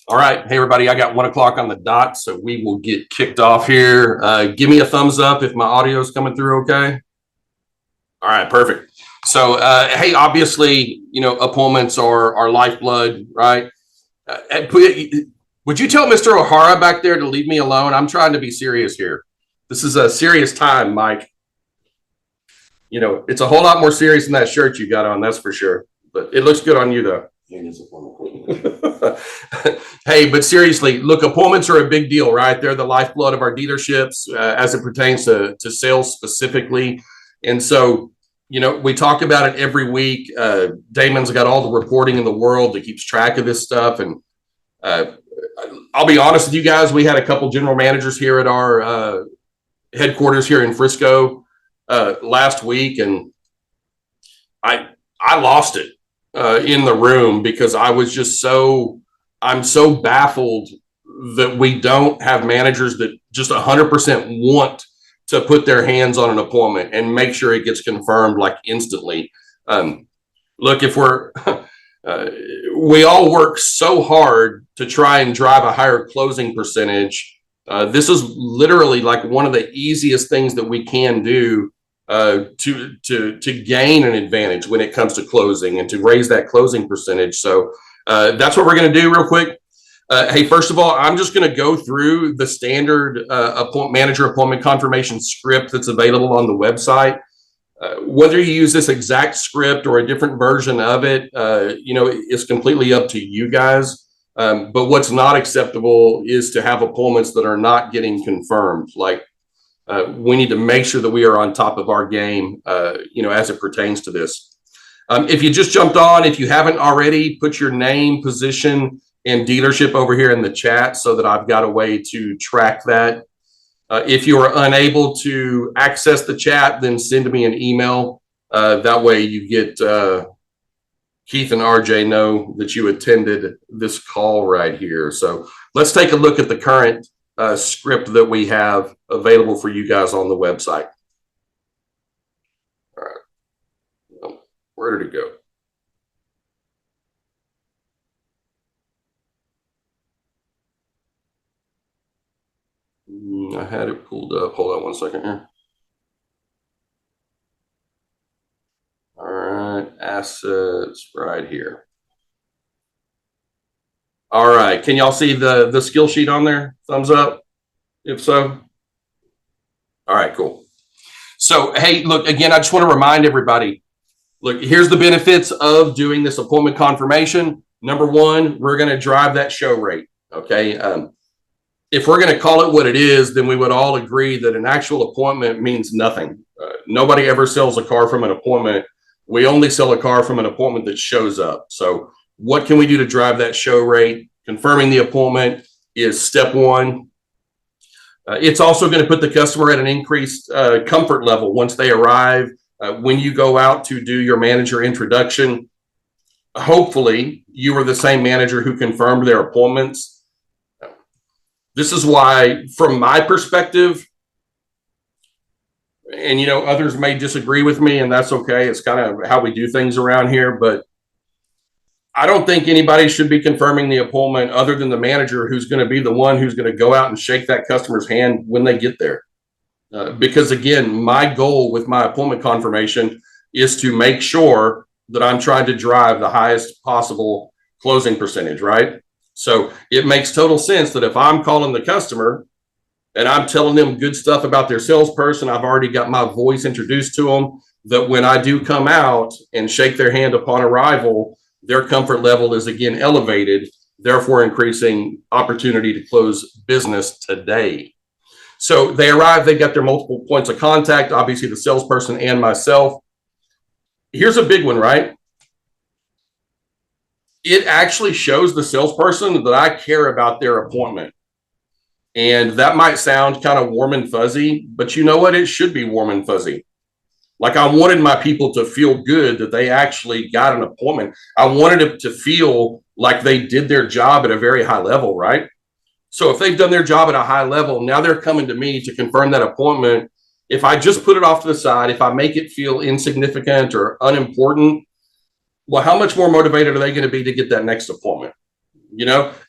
All right. Hey, everybody. I got 1 o'clock on the dot, so we will get kicked off here. Give me a thumbs up if my audio is coming through okay. All right. Perfect. So, hey, obviously, appointments are our lifeblood, right? Would you tell Mr. O'Hara back there to leave me alone? I'm trying to be serious here. This is a serious time, Mike. It's a whole lot more serious than that shirt you got on, that's for sure. But it looks good on you, though. Hey, but seriously, look, appointments are a big deal, right? They're the lifeblood of our dealerships as it pertains to sales specifically. And so, we talk about it every week. Damon's got all the reporting in the world that keeps track of this stuff. And I'll be honest with you guys, we had a couple general managers here at our headquarters here in Frisco last week, and I lost it in the room because I'm so baffled that we don't have managers that just 100% want to put their hands on an appointment and make sure it gets confirmed like instantly. Look, if we all work so hard to try and drive a higher closing percentage. This is literally like one of the easiest things that we can do to gain an advantage when it comes to closing and to raise that closing percentage. So that's what we're going to do real quick. Hey, first of all, I'm just going to go through the standard manager appointment confirmation script that's available on the website. Whether you use this exact script or a different version of it, it's completely up to you guys. But what's not acceptable is to have appointments that are not getting confirmed. Like we need to make sure that we are on top of our game, as it pertains to this. If you just jumped on, if you haven't already, put your name, position, and dealership over here in the chat so that I've got a way to track that. If you are unable to access the chat, then send me an email. That way you get Keith and RJ know that you attended this call right here. So let's take a look at the current script that we have available for you guys on the website. All right. Where did it go? I had it pulled up. Hold on 1 second here. All right, assets right here. All right, can y'all see the skill sheet on there? Thumbs up, if so. All right, cool. So, hey, look, again, I just want to remind everybody, look, here's the benefits of doing this appointment confirmation. Number one, we're going to drive that show rate, okay? If we're going to call it what it is, then we would all agree that an actual appointment means nothing. Nobody ever sells a car from an appointment. We only sell a car from an appointment that shows up. So what can we do to drive that show rate? Confirming the appointment is step one. It's also going to put the customer at an increased comfort level once they arrive. When you go out to do your manager introduction, hopefully you are the same manager who confirmed their appointments. This is why, from my perspective, and others may disagree with me, and that's okay. It's kind of how we do things around here, but I don't think anybody should be confirming the appointment other than the manager, who's going to be the one who's going to go out and shake that customer's hand when they get there. Because again, my goal with my appointment confirmation is to make sure that I'm trying to drive the highest possible closing percentage, right? So it makes total sense that if I'm calling the customer and I'm telling them good stuff about their salesperson, I've already got my voice introduced to them, that when I do come out and shake their hand upon arrival, their comfort level is again elevated, therefore increasing opportunity to close business today. So they arrive, they got their multiple points of contact, obviously the salesperson and myself. Here's a big one, right? It actually shows the salesperson that I care about their appointment. And that might sound kind of warm and fuzzy, but you know what? It should be warm and fuzzy. Like, I wanted my people to feel good that they actually got an appointment. I wanted them to feel like they did their job at a very high level, right? So if they've done their job at a high level, now they're coming to me to confirm that appointment. If I just put it off to the side, if I make it feel insignificant or unimportant, well, how much more motivated are they going to be to get that next appointment?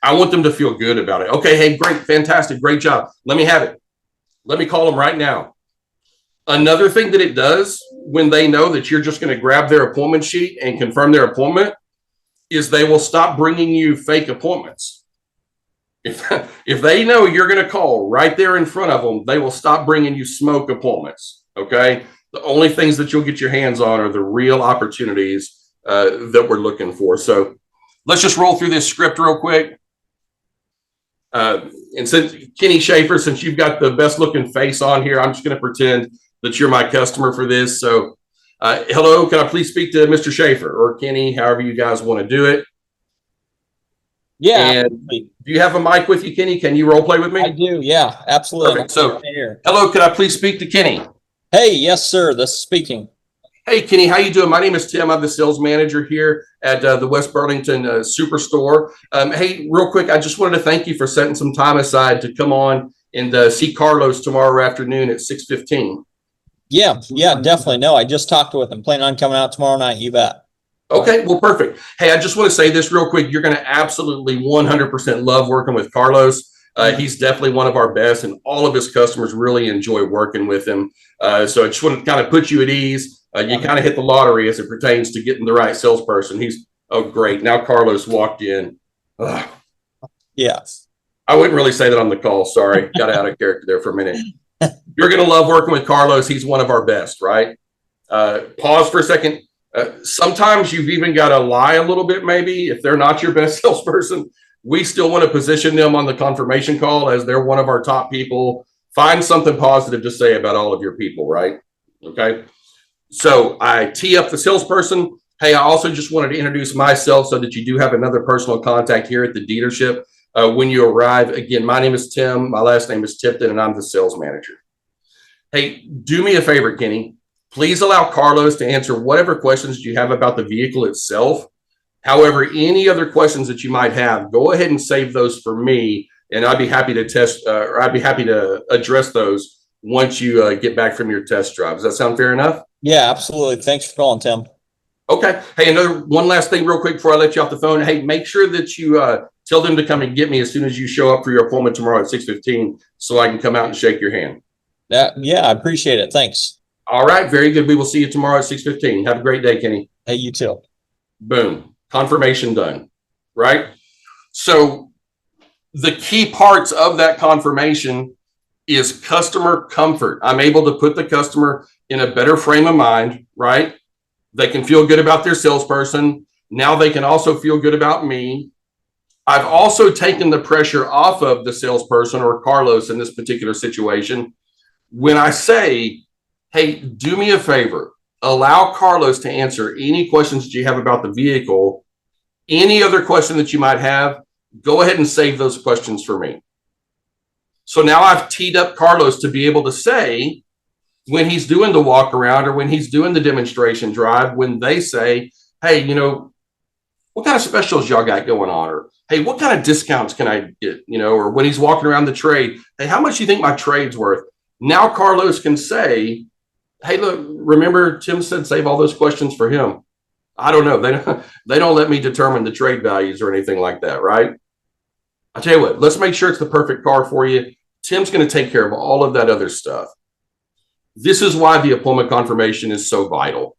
I want them to feel good about it. Okay, hey, great, fantastic, great job. Let me have it. Let me call them right now. Another thing that it does when they know that you're just going to grab their appointment sheet and confirm their appointment is they will stop bringing you fake appointments. If they know you're going to call right there in front of them, they will stop bringing you smoke appointments. Okay. The only things that you'll get your hands on are the real opportunities that we're looking for. So let's just roll through this script real quick. And since Kenny Schaefer, since you've got the best looking face on here, I'm just going to pretend that you're my customer for this. So, hello, can I please speak to Mr. Schaefer or Kenny, however you guys want to do it? Yeah. And do you have a mic with you, Kenny? Can you role play with me? I do. Yeah, absolutely. Perfect. So, hello, can I please speak to Kenny? Hey, yes, sir. This is speaking. Hey, Kenny, how you doing? My name is Tim. I'm the sales manager here at the West Burlington Superstore. Hey, real quick, I just wanted to thank you for setting some time aside to come on and see Carlos tomorrow afternoon at 6:15. Yeah, definitely. No, I just talked with him. Planning on coming out tomorrow night. You bet. Okay, well, perfect. Hey, I just want to say this real quick. You're going to absolutely 100% love working with Carlos. He's definitely one of our best, and all of his customers really enjoy working with him. So I just want to kind of put you at ease. You kind of hit the lottery as it pertains to getting the right salesperson. Great. Now Carlos walked in. Ugh. Yes. I wouldn't really say that on the call. Sorry. Got out of character there for a minute. You're going to love working with Carlos. He's one of our best, right? Pause for a second. Sometimes you've even got to lie a little bit, maybe, if they're not your best salesperson. We still want to position them on the confirmation call as they're one of our top people. Find something positive to say about all of your people, right? Okay. So I tee up the salesperson. Hey, I also just wanted to introduce myself so that you do have another personal contact here at the dealership when you arrive. Again, my name is Tim. My last name is Tipton, and I'm the sales manager. Hey, do me a favor, Kenny. Please allow Carlos to answer whatever questions you have about the vehicle itself. However, any other questions that you might have, go ahead and save those for me, and I'd be happy to I'd be happy to address those once you get back from your test drive. Does that sound fair enough? Yeah, absolutely. Thanks for calling, Tim. Okay. Hey, one last thing real quick before I let you off the phone. Hey, make sure that you tell them to come and get me as soon as you show up for your appointment tomorrow at 6:15 so I can come out and shake your hand. Yeah, I appreciate it. Thanks. All right. Very good. We will see you tomorrow at 6:15. Have a great day, Kenny. Hey, you too. Boom. Confirmation done. Right? So the key parts of that confirmation is customer comfort. I'm able to put the customer in a better frame of mind, right? They can feel good about their salesperson. Now they can also feel good about me. I've also taken the pressure off of the salesperson or Carlos in this particular situation. When I say, hey, do me a favor, allow Carlos to answer any questions that you have about the vehicle, any other question that you might have, go ahead and save those questions for me. So now I've teed up Carlos to be able to say, when he's doing the walk around or when he's doing the demonstration drive, when they say, hey, what kind of specials y'all got going on? Or, hey, what kind of discounts can I get? Or when he's walking around the trade, hey, how much do you think my trade's worth? Now Carlos can say, hey, look, remember Tim said save all those questions for him. I don't know. They don't let me determine the trade values or anything like that, right? I tell you what, let's make sure it's the perfect car for you. Tim's going to take care of all of that other stuff. This is why the appointment confirmation is so vital.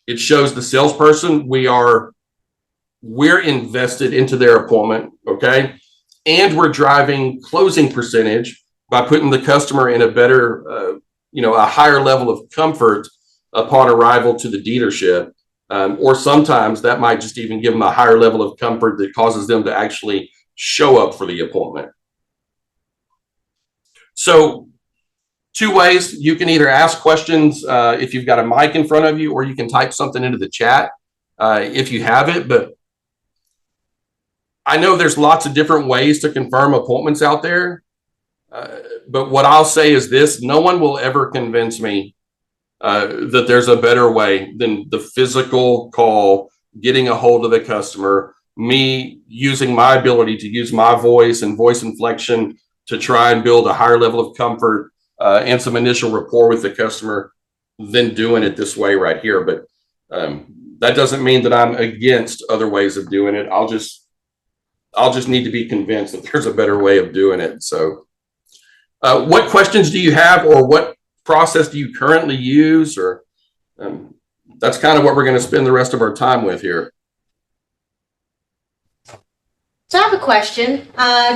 It shows the salesperson we're invested into their appointment, okay? And we're driving closing percentage by putting the customer in a better, a higher level of comfort upon arrival to the dealership. Or sometimes that might just even give them a higher level of comfort that causes them to actually show up for the appointment. So, two ways. You can either ask questions if you've got a mic in front of you, or you can type something into the chat if you have it. But I know there's lots of different ways to confirm appointments out there. But what I'll say is this: no one will ever convince me that there's a better way than the physical call, getting a hold of the customer, me using my ability to use my voice and voice inflection to try and build a higher level of comfort and some initial rapport with the customer than doing it this way right here. But that doesn't mean that I'm against other ways of doing it. I'll just I'll just need to be convinced that there's a better way of doing it. So, what questions do you have, or what process do you currently use? Or that's kind of what we're going to spend the rest of our time with here. So I have a question,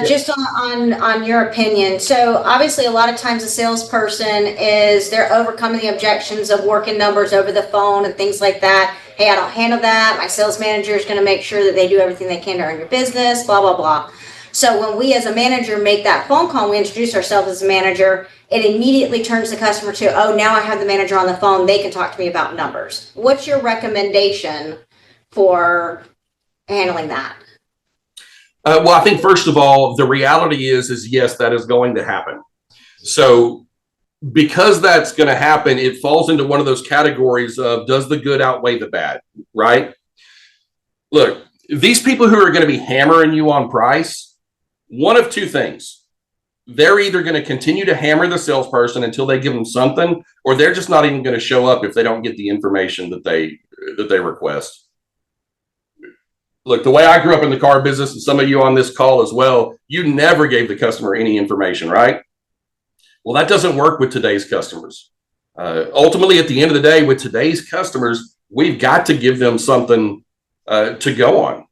just on your opinion. So obviously, a lot of times a salesperson they're overcoming the objections of working numbers over the phone and things like that. Hey, I don't handle that. My sales manager is going to make sure that they do everything they can to earn your business, blah, blah, blah. So when we as a manager make that phone call, we introduce ourselves as a manager, it immediately turns the customer to, oh, now I have the manager on the phone. They can talk to me about numbers. What's your recommendation for handling that? Well, I think first of all, the reality is yes, that is going to happen. So because that's going to happen, it falls into one of those categories of, does the good outweigh the bad, right? Look, these people who are going to be hammering you on price, one of two things. They're either going to continue to hammer the salesperson until they give them something, or they're just not even going to show up if they don't get the information that they request. Look, the way I grew up in the car business, and some of you on this call as well, you never gave the customer any information, right? Well, that doesn't work with today's customers. Ultimately, at the end of the day, with today's customers, we've got to give them something to go on.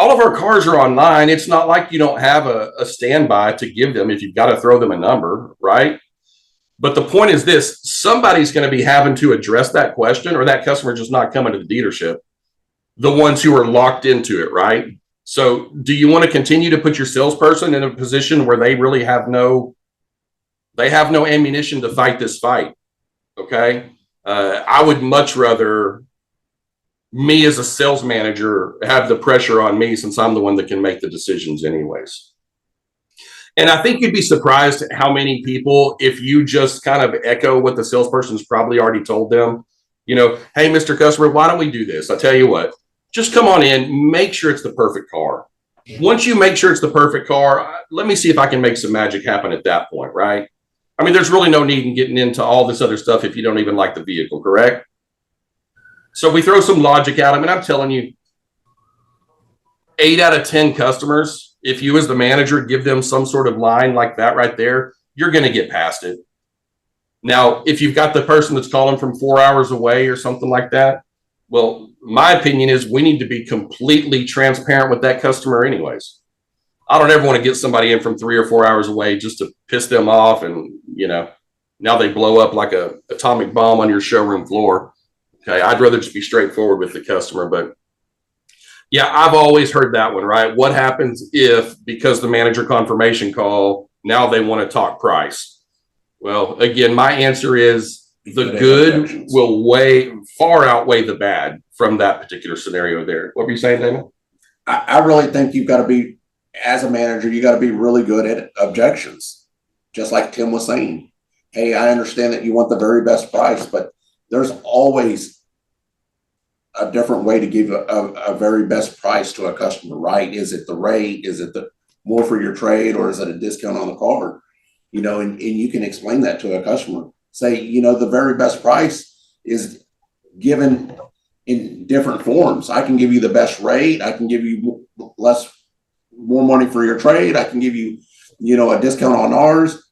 All of our cars are online. It's not like you don't have a standby to give them if you've got to throw them a number, right? But the point is this: somebody's going to be having to address that question, or that customer just not coming to the dealership. The ones who are locked into it, right? So do you want to continue to put your salesperson in a position where they really have no ammunition to fight this fight? Okay. I would much rather me as a sales manager have the pressure on me, since I'm the one that can make the decisions anyways. And I think you'd be surprised at how many people, if you just kind of echo what the salesperson's probably already told them, hey, Mr. Customer, why don't we do this? I tell you what, just come on in, make sure it's the perfect car. Once you make sure it's the perfect car, let me see if I can make some magic happen at that point, right? I mean, there's really no need in getting into all this other stuff if you don't even like the vehicle, correct? So we throw some logic at them, and I'm telling you, 8 out of 10 customers, if you as the manager give them some sort of line like that right there, you're going to get past it. Now, if you've got the person that's calling from 4 hours away or something like that, well, my opinion is we need to be completely transparent with that customer anyways. I don't ever want to get somebody in from 3 or 4 hours away just to piss them off, and now they blow up like a atomic bomb on your showroom floor. Okay, I'd rather just be straightforward with the customer. But yeah, I've always heard that one, right? What happens if, because the manager confirmation call, now they want to talk price? Well, again, my answer is the good will far outweigh the bad from that particular scenario there. What were you saying, Damon? I really think you've got to be, as a manager, you got to be really good at objections. Just like Tim was saying, hey, I understand that you want the very best price, but there's always a different way to give a very best price to a customer, right? Is it the rate? Is it the more for your trade, or is it a discount on the car? And you can explain that to a customer. Say, the very best price is given in different forms. I can give you the best rate. I can give you more money for your trade. I can give you, a discount on ours.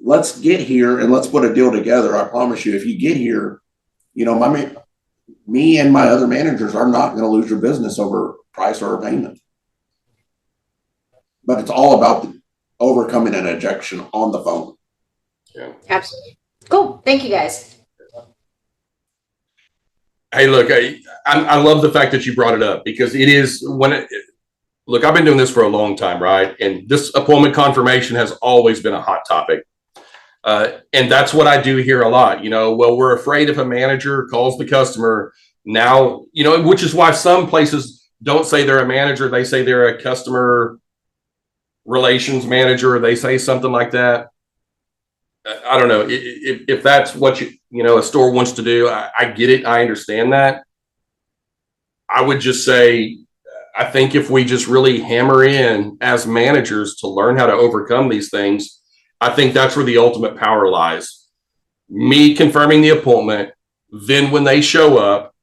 Let's get here and let's put a deal together. I promise you, if you get here, me and my other managers are not going to lose your business over price or payment. But it's all about overcoming an objection on the phone. Yeah, absolutely. Cool. Thank you, guys. Hey, look, I love the fact that you brought it up, because it is look, I've been doing this for a long time, right? And this appointment confirmation has always been a hot topic. And that's what I do here a lot. Well, we're afraid if a manager calls the customer now, which is why some places don't say they're a manager. They say they're a customer relations manager, or they say something like that. I don't know if that's what a store wants to do. I get it. I understand that. I would just say, I think if we just really hammer in as managers to learn how to overcome these things, I think that's where the ultimate power lies. Me confirming the appointment, then when they show up,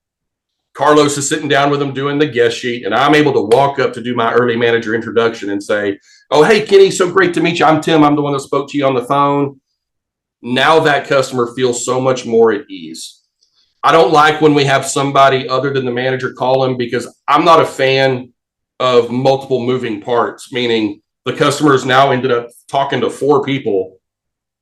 Carlos is sitting down with them doing the guest sheet, and I'm able to walk up to do my early manager introduction and say, "Oh, hey, Kenny, so great to meet you. I'm Tim. I'm the one that spoke to you on the phone." Now that customer feels so much more at ease. I don't like when we have somebody other than the manager call them, because I'm not a fan of multiple moving parts, meaning the customers now ended up talking to 4 people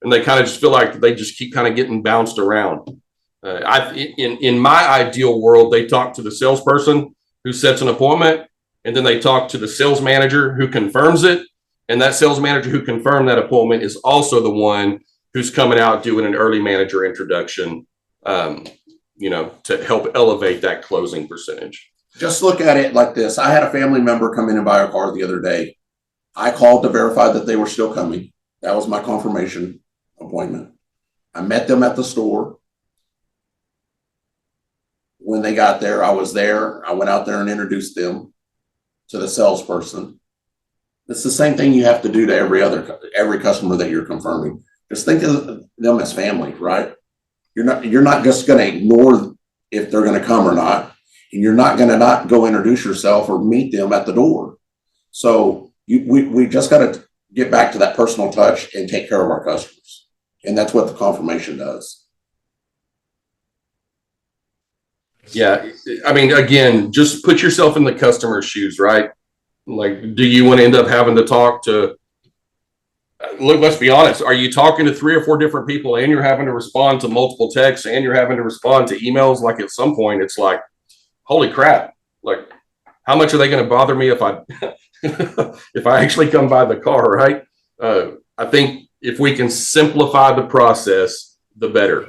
and they kind of just feel like they just keep kind of getting bounced around. In my ideal world, they talk to the salesperson who sets an appointment, and then they talk to the sales manager who confirms it. And that sales manager who confirmed that appointment is also the one who's coming out doing an early manager introduction, to help elevate that closing percentage. Just look at it like this. I had a family member come in and buy a car the other day. I called to verify that they were still coming. That was my confirmation appointment. I met them at the store. When they got there, I was there. I went out there and introduced them to the salesperson. It's the same thing you have to do to every customer that you're confirming. Just think of them as family, right? You're not just going to ignore if they're going to come or not, and you're not going to not go introduce yourself or meet them at the door. So we just got to get back to that personal touch and take care of our customers, and that's what the confirmation does. Yeah, I mean, again, just put yourself in the customer's shoes, right? Like, do you want to end up having to talk to, look, let's be honest, are you talking to 3 or 4 different people and you're having to respond to multiple texts and you're having to respond to emails? Like, at some point, it's like, holy crap, like, how much are they going to bother me if I if I actually come by the car, right? I think if we can simplify the process, the better.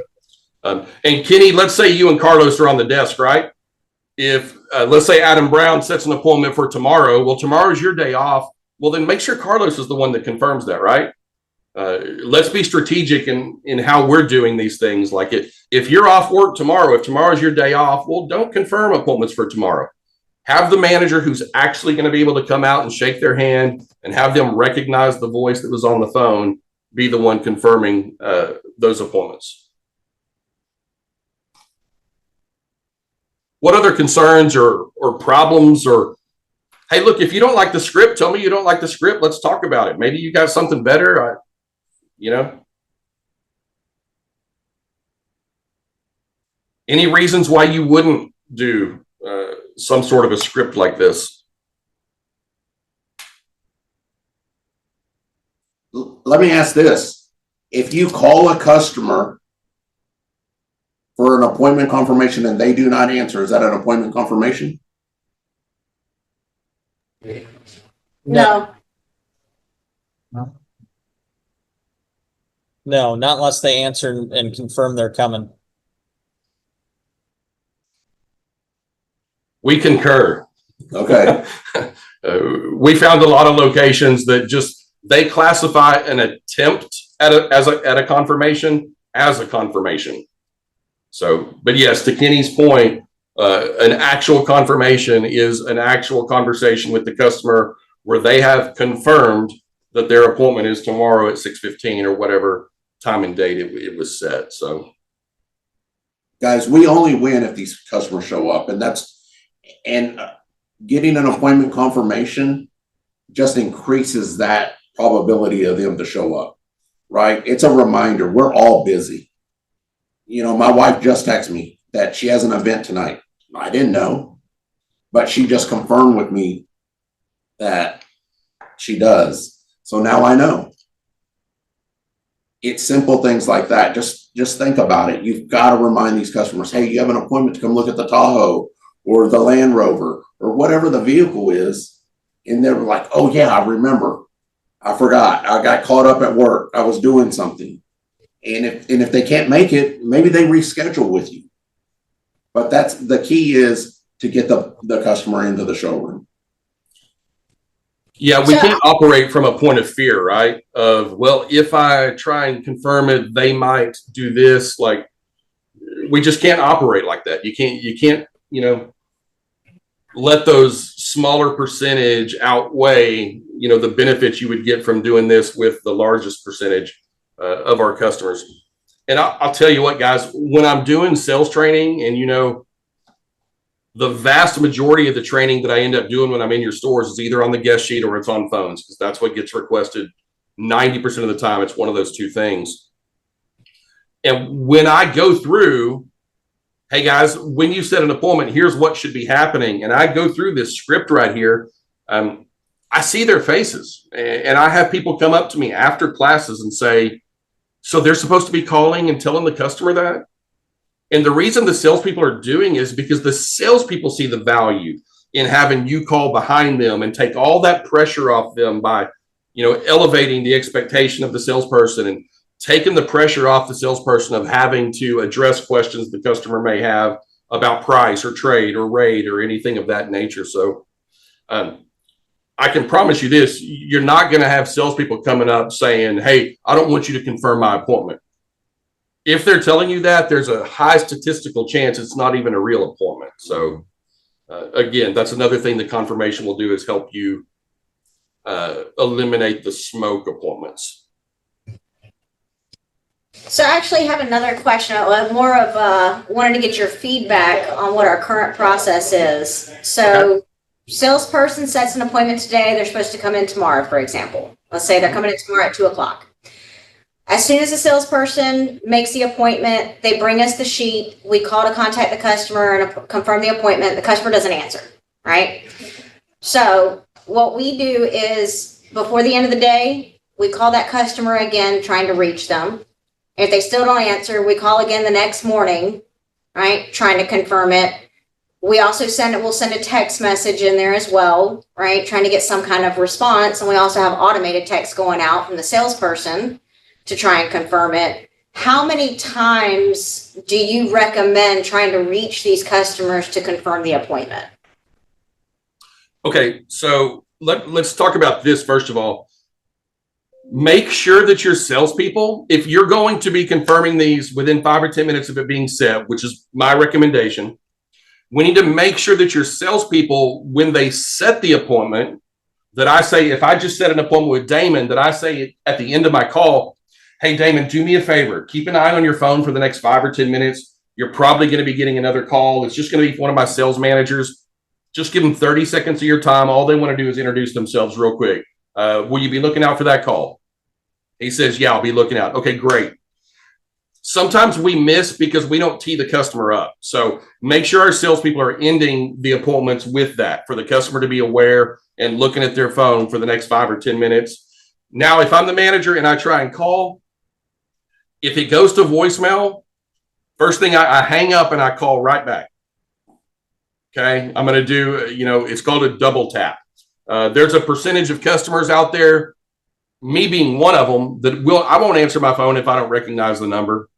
And Kenny, let's say you and Carlos are on the desk, right? If let's say Adam Brown sets an appointment for tomorrow, well, tomorrow's your day off. Well, then make sure Carlos is the one that confirms that, right? Let's be strategic in how we're doing these things. Like, if you're off work tomorrow, if tomorrow's your day off, well, don't confirm appointments for tomorrow. Have the manager who's actually going to be able to come out and shake their hand and have them recognize the voice that was on the phone be the one confirming those appointments. What other concerns or problems, or, hey, look, if you don't like the script, tell me you don't like the script. Let's talk about it. Maybe you got something better. Any reasons why you wouldn't do some sort of a script like this? Let me ask this. If you call a customer for an appointment confirmation and they do not answer, is that an appointment confirmation? No. No, not unless they answer and confirm they're coming. We concur. Okay. We found a lot of locations that they classify an attempt at a confirmation as a confirmation. So, but yes, to Kenny's point, an actual confirmation is an actual conversation with the customer where they have confirmed that their appointment is tomorrow at 6:15 or whatever time and date it was set. So, Guys, we only win if these customers show up, and getting an appointment confirmation just increases that probability of them to show up, right? It's a reminder. We're all busy. My wife just texted me that she has an event tonight. I didn't know, but she just confirmed with me that she does. So now I know. It's simple things like that. Just think about it. You've got to remind these customers, hey, you have an appointment to come look at the Tahoe or the Land Rover or whatever the vehicle is. And they're like, oh yeah, I remember. I forgot. I got caught up at work. I was doing something. And if they can't make it, maybe they reschedule with you. But that's the key, is to get the customer into the showroom. yeah, we can't operate from a point of fear, right? Of, well, if I try and confirm it, they might do this. Like, we just can't operate like that. You can't, let those smaller percentage outweigh, the benefits you would get from doing this with the largest percentage of our customers. And I'll tell you what, guys, when I'm doing sales training, and The vast majority of the training that I end up doing when I'm in your stores is either on the guest sheet or it's on phones, because that's what gets requested 90% of the time. It's one of those two things. And when I go through, hey guys, when you set an appointment, here's what should be happening. And I go through this script right here. I see their faces, and I have people come up to me after classes and say, so they're supposed to be calling and telling the customer that? And the reason the salespeople are doing is because the salespeople see the value in having you call behind them and take all that pressure off them by, elevating the expectation of the salesperson and taking the pressure off the salesperson of having to address questions the customer may have about price or trade or rate or anything of that nature. So I can promise you this, you're not going to have salespeople coming up saying, hey, I don't want you to confirm my appointment. If they're telling you that, there's a high statistical chance it's not even a real appointment. So again, that's another thing the confirmation will do, is help you eliminate the smoke appointments. So I actually have another question, more of wanted to get your feedback on what our current process is. So salesperson sets an appointment today, they're supposed to come in tomorrow, for example. Let's say they're coming in tomorrow at 2:00. As soon as the salesperson makes the appointment, they bring us the sheet, we call to contact the customer and confirm the appointment, the customer doesn't answer, right? So what we do is, before the end of the day, we call that customer again, trying to reach them. If they still don't answer, we call again the next morning, right, trying to confirm it. We also we'll send a text message in there as well, right, trying to get some kind of response. And we also have automated text going out from the salesperson to try and confirm it. How many times do you recommend trying to reach these customers to confirm the appointment? Okay, so let's talk about this first of all. Make sure that your salespeople, if you're going to be confirming these within 5 or 10 minutes of it being set, which is my recommendation, we need to make sure that your salespeople, when they set the appointment, that I say, if I just set an appointment with Damon, that I say at the end of my call, hey, Damon, do me a favor. Keep an eye on your phone for the next 5 or 10 minutes. You're probably going to be getting another call. It's just going to be one of my sales managers. Just give them 30 seconds of your time. All they want to do is introduce themselves real quick. Will you be looking out for that call? He says, yeah, I'll be looking out. Okay, great. Sometimes we miss because we don't tee the customer up. So make sure our salespeople are ending the appointments with that, for the customer to be aware and looking at their phone for the next 5 or 10 minutes. Now, if I'm the manager and I try and call, if it goes to voicemail, first thing I hang up and I call right back. Okay, I'm going to do, it's called a double tap. There's a percentage of customers out there, me being one of them, that I won't answer my phone if I don't recognize the number.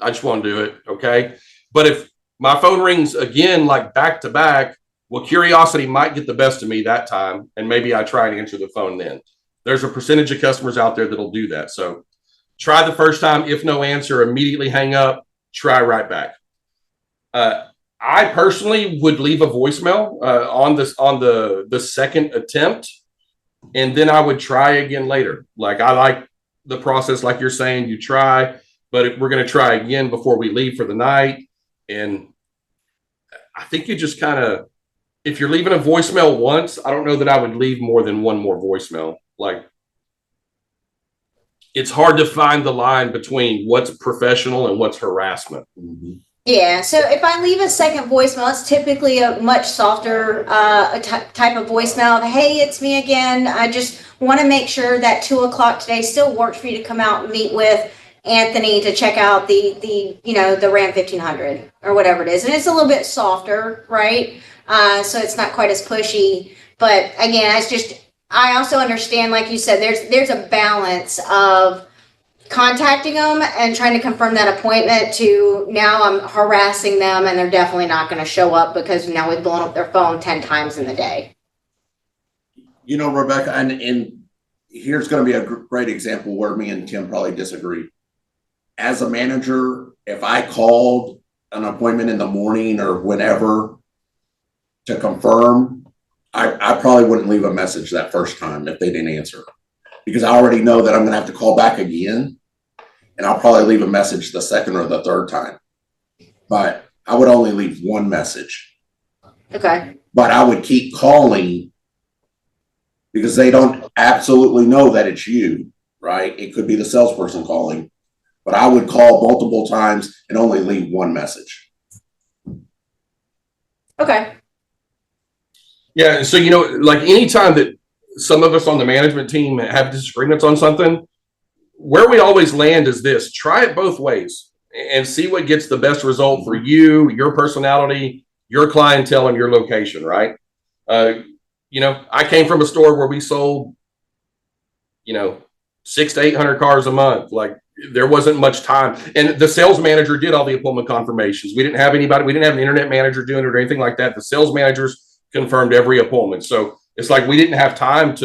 I just won't do it. Okay. But if my phone rings again, like back to back, well, curiosity might get the best of me that time. And maybe I try and answer the phone then. There's a percentage of customers out there that'll do that. So try the first time. If no answer, immediately hang up, try right back. I personally would leave a voicemail on the second attempt, and then I would try again later. Like, I like the process, like you're saying, you try, but we're going to try again before we leave for the night. And I think you just kind of, if you're leaving a voicemail once, I don't know that I would leave more than one more voicemail. Like, it's hard to find the line between what's professional and what's harassment. Mhm. Yeah, so if I leave a second voicemail, it's typically a much softer type of voicemail of, hey, it's me again. I just want to make sure that 2:00 today still works for you to come out and meet with Anthony to check out the Ram 1500 or whatever it is. And it's a little bit softer, right? So it's not quite as pushy. But again, I also understand, like you said, there's a balance of contacting them and trying to confirm that appointment to now I'm harassing them and they're definitely not going to show up because now we've blown up their phone 10 times in the day. Rebecca, and here's going to be a great example where me and Tim probably disagree. As a manager, if I called an appointment in the morning or whenever to confirm, I probably wouldn't leave a message that first time if they didn't answer, because I already know that I'm going to have to call back again, and I'll probably leave a message the second or the third time. But I would only leave one message. Okay. but I would keep calling because they don't absolutely know that it's you, right? It could be the salesperson calling, but I would call multiple times and only leave one message. Okay. Yeah. So, like anytime that some of us on the management team have disagreements on something, where we always land is this: try it both ways and see what gets the best result for you, your personality, your clientele, and your location, right? I came from a store where we sold, 600 to 800 cars a month. Like there wasn't much time. And the sales manager did all the appointment confirmations. We didn't have anybody, we didn't have an internet manager doing it or anything like that. The sales managers confirmed every appointment. So it's like we didn't have time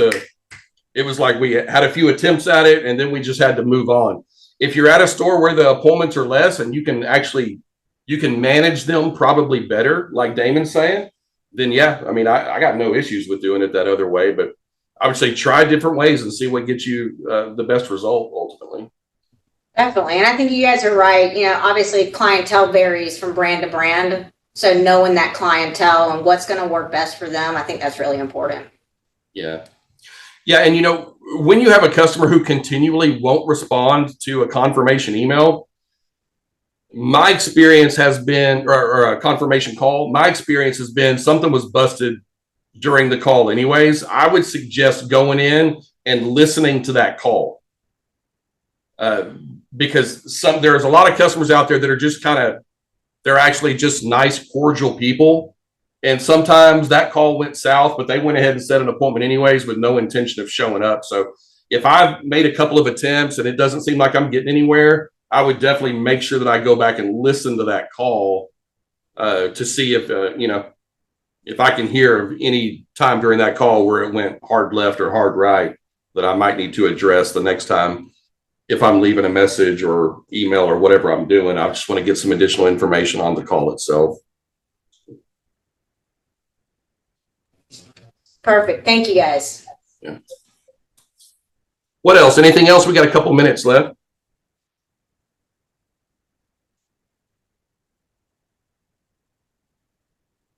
it was like we had a few attempts at it and then we just had to move on. If you're at a store where the appointments are less and you can manage them probably better, like Damon's saying, then yeah, I mean, I got no issues with doing it that other way, but I would say try different ways and see what gets you the best result ultimately. Definitely. And I think you guys are right. Obviously clientele varies from brand to brand. So knowing that clientele and what's going to work best for them, I think that's really important. Yeah. Yeah. And when you have a customer who continually won't respond to a confirmation email, my experience has been, or a confirmation call, my experience has been something was busted during the call anyways. I would suggest going in and listening to that call. Because there's a lot of customers out there that are just they're actually just nice, cordial people. And sometimes that call went south, but they went ahead and set an appointment anyways with no intention of showing up. So if I've made a couple of attempts and it doesn't seem like I'm getting anywhere, I would definitely make sure that I go back and listen to that call to see if I can hear of any time during that call where it went hard left or hard right that I might need to address the next time. If I'm leaving a message or email or whatever I'm doing, I just want to get some additional information on the call itself. Perfect. Thank you guys. Yeah. What else? Anything else? We got a couple minutes left.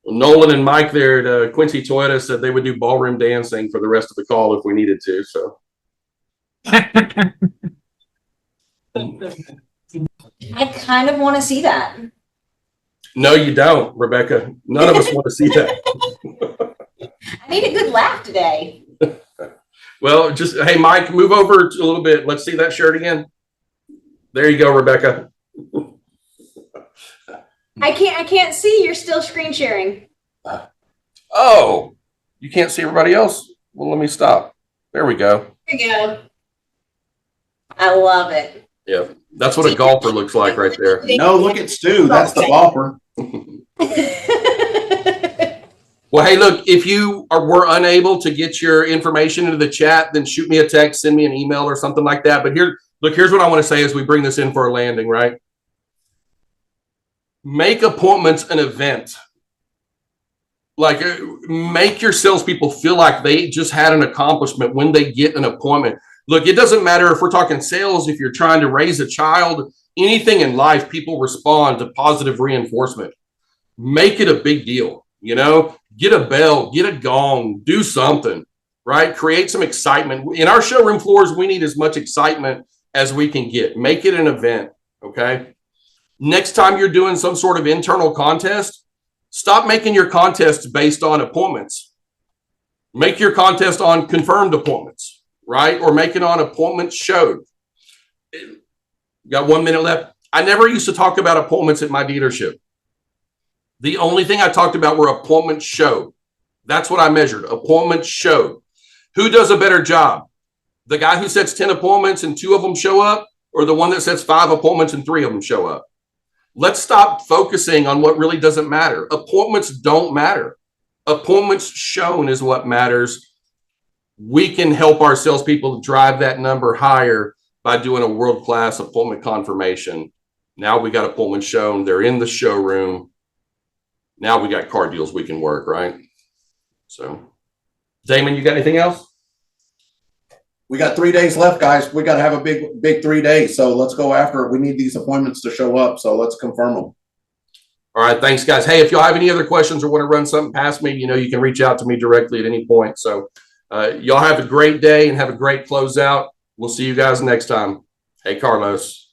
Nolan and Mike there at Quincy Toyota said they would do ballroom dancing for the rest of the call if we needed to. So. I kind of want to see that. No, you don't, Rebecca. None of us want to see that. I need a good laugh today. Well, hey, Mike, move over a little bit. Let's see that shirt again. There you go, Rebecca. I can't see. You're still screen sharing. Oh, you can't see everybody else? Well, let me stop. There we go. There you go. I love it. Yeah, that's what a golfer looks like right there. No, look at Stu. That's the golfer. Well, hey, look, if you were unable to get your information into the chat, then shoot me a text, send me an email or something like that. But here's what I want to say as we bring this in for a landing, right? Make appointments an event. Like, make your salespeople feel like they just had an accomplishment when they get an appointment. Look, it doesn't matter if we're talking sales, if you're trying to raise a child, anything in life, people respond to positive reinforcement. Make it a big deal, get a bell, get a gong, do something, right? Create some excitement. In our showroom floors, we need as much excitement as we can get. Make it an event, okay? Next time you're doing some sort of internal contest, stop making your contests based on appointments. Make your contest on confirmed appointments, right? Or make it on appointments showed. Got 1 minute left. I never used to talk about appointments at my dealership. The only thing I talked about were appointments showed. That's what I measured, appointments showed. Who does a better job? The guy who sets 10 appointments and 2 of them show up, or the one that sets 5 appointments and 3 of them show up? Let's stop focusing on what really doesn't matter. Appointments don't matter. Appointments shown is what matters. We can help our salespeople drive that number higher by doing a world-class appointment confirmation. Now we got appointments shown. They're in the showroom. Now we got car deals we can work, right? So, Damon, you got anything else? We got 3 days left, guys. We got to have a big 3 days. So let's go after it. We need these appointments to show up. So let's confirm them. All right. Thanks, guys. Hey, if y'all have any other questions or want to run something past me, you can reach out to me directly at any point. So y'all have a great day and have a great closeout. We'll see you guys next time. Hey, Carlos.